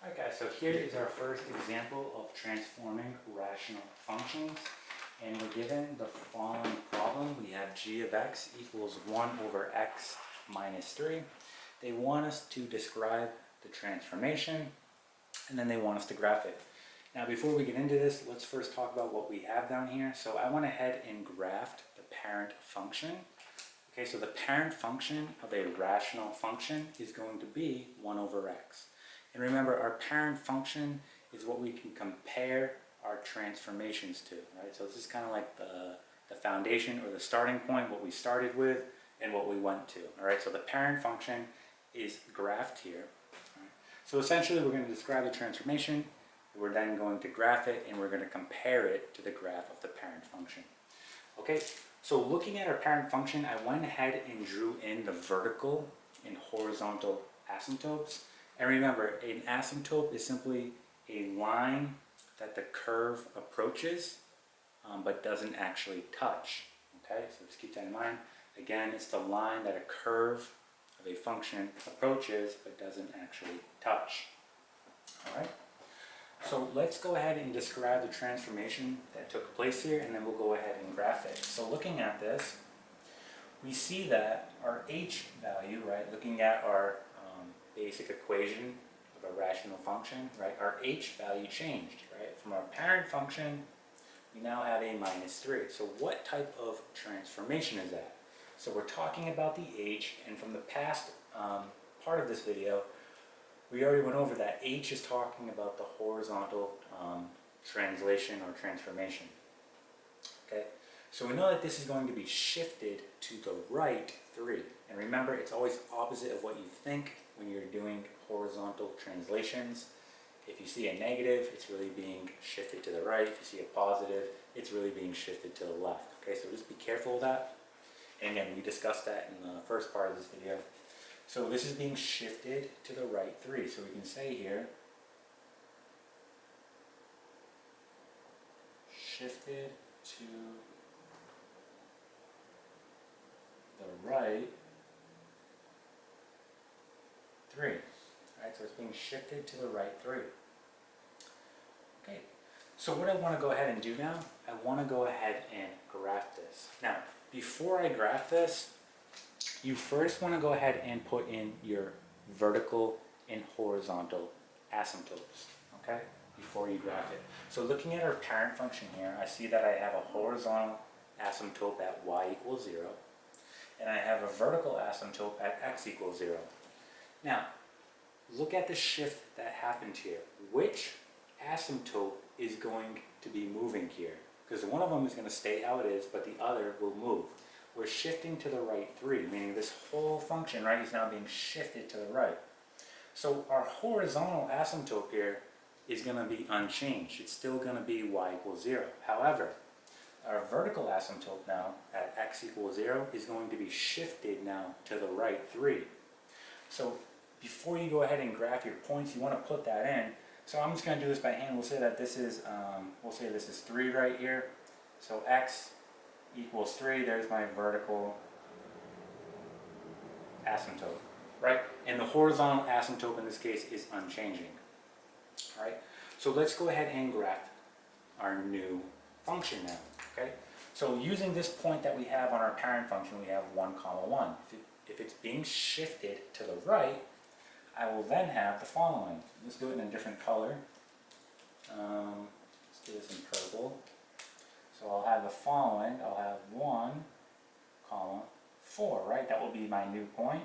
Alright guys, so here is our first example of transforming rational functions. And we're given the following problem. We have g of x equals 1 over x minus 3. They want us to describe the transformation, and then they want us to graph it. Now before we get into this, let's first talk about what we have down here. So I went ahead and graphed the parent function. Okay, so the parent function of a rational function is going to be 1 over x. And remember, our parent function is what we can compare our transformations to, right? So this is kind of like the foundation or the starting point, what we started with and what we went to, all right? So the parent function is graphed here. Right? So essentially, we're going to describe the transformation, we're then going to graph it, and we're going to compare it to the graph of the parent function. Okay, so looking at our parent function, I went ahead and drew in the vertical and horizontal asymptotes. And remember, an asymptote is simply a line that the curve approaches, but doesn't actually touch. Okay, so just keep that in mind. Again, it's the line that a curve of a function approaches, but doesn't actually touch. All right, so let's go ahead and describe the transformation that took place here, and then we'll go ahead and graph it. So looking at this, we see that our h value, right, looking at our basic equation of a rational function, right, our h value changed, right? From our parent function, we now have a minus 3. So what type of transformation is that? So we're talking about the h, and from the past part of this video, we already went over that h is talking about the horizontal translation or transformation. Okay, so we know that this is going to be shifted to the right 3. And remember, it's always opposite of what you think when you're doing horizontal translations. If you see a negative, it's really being shifted to the right. If you see a positive, it's really being shifted to the left. Okay, so just be careful of that. And again, we discussed that in the first part of this video. So this is being shifted to the right 3. So we can say here, shifted to the right 3. Right, so it's being shifted to the right 3. Okay, so what I want to go ahead and do now, I want to go ahead and graph this. Now, before I graph this, you first want to go ahead and put in your vertical and horizontal asymptotes, okay, before you graph it. So looking at our parent function here, I see that I have a horizontal asymptote at y equals 0, and I have a vertical asymptote at x equals 0. Now, look at the shift that happened here. Which asymptote is going to be moving here? Because one of them is going to stay how it is, but the other will move. We're shifting to the right 3, meaning this whole function, right, is now being shifted to the right. So our horizontal asymptote here is going to be unchanged. It's still going to be y equals 0. However, our vertical asymptote now at x equals 0 is going to be shifted now to the right 3. So before you go ahead and graph your points, you want to put that in. So I'm just going to do this by hand. We'll say that this is, 3 right here. So x equals 3. There's my vertical asymptote, right? And the horizontal asymptote in this case is unchanging. All right. So let's go ahead and graph our new function now. Okay. So using this point that we have on our parent function, we have 1, 1. If it's being shifted to the right, I will then have the following. Let's do it in a different color. Let's do this in purple. So I'll have the following. I'll have 1, 4, right? That will be my new point.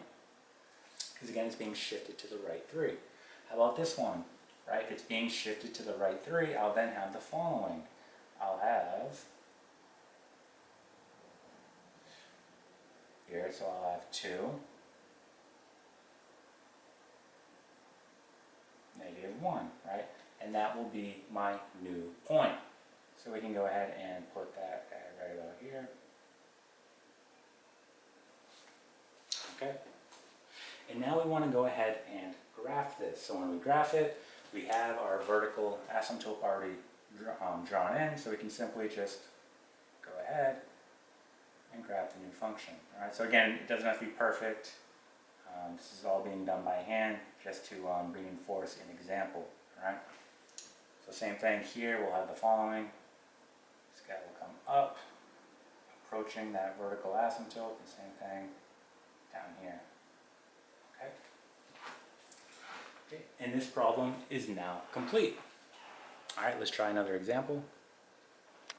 Because again, it's being shifted to the right 3. How about this one? Right? If it's being shifted to the right 3, I'll then have the following. I'll have here, so I'll have 2, -1, right? And that will be my new point. So we can go ahead and put that right about here. Okay. And now we want to go ahead and graph this. So when we graph it, we have our vertical asymptote already drawn in, so we can simply just go ahead and graph the new function. All right. So again, it doesn't have to be perfect. This is all being done by hand just to reinforce an example. example, right? So same thing here, we'll have the following. This guy will come up, approaching that vertical asymptote, the same thing down here, okay? Okay, and this problem is now complete. All right, let's try another example.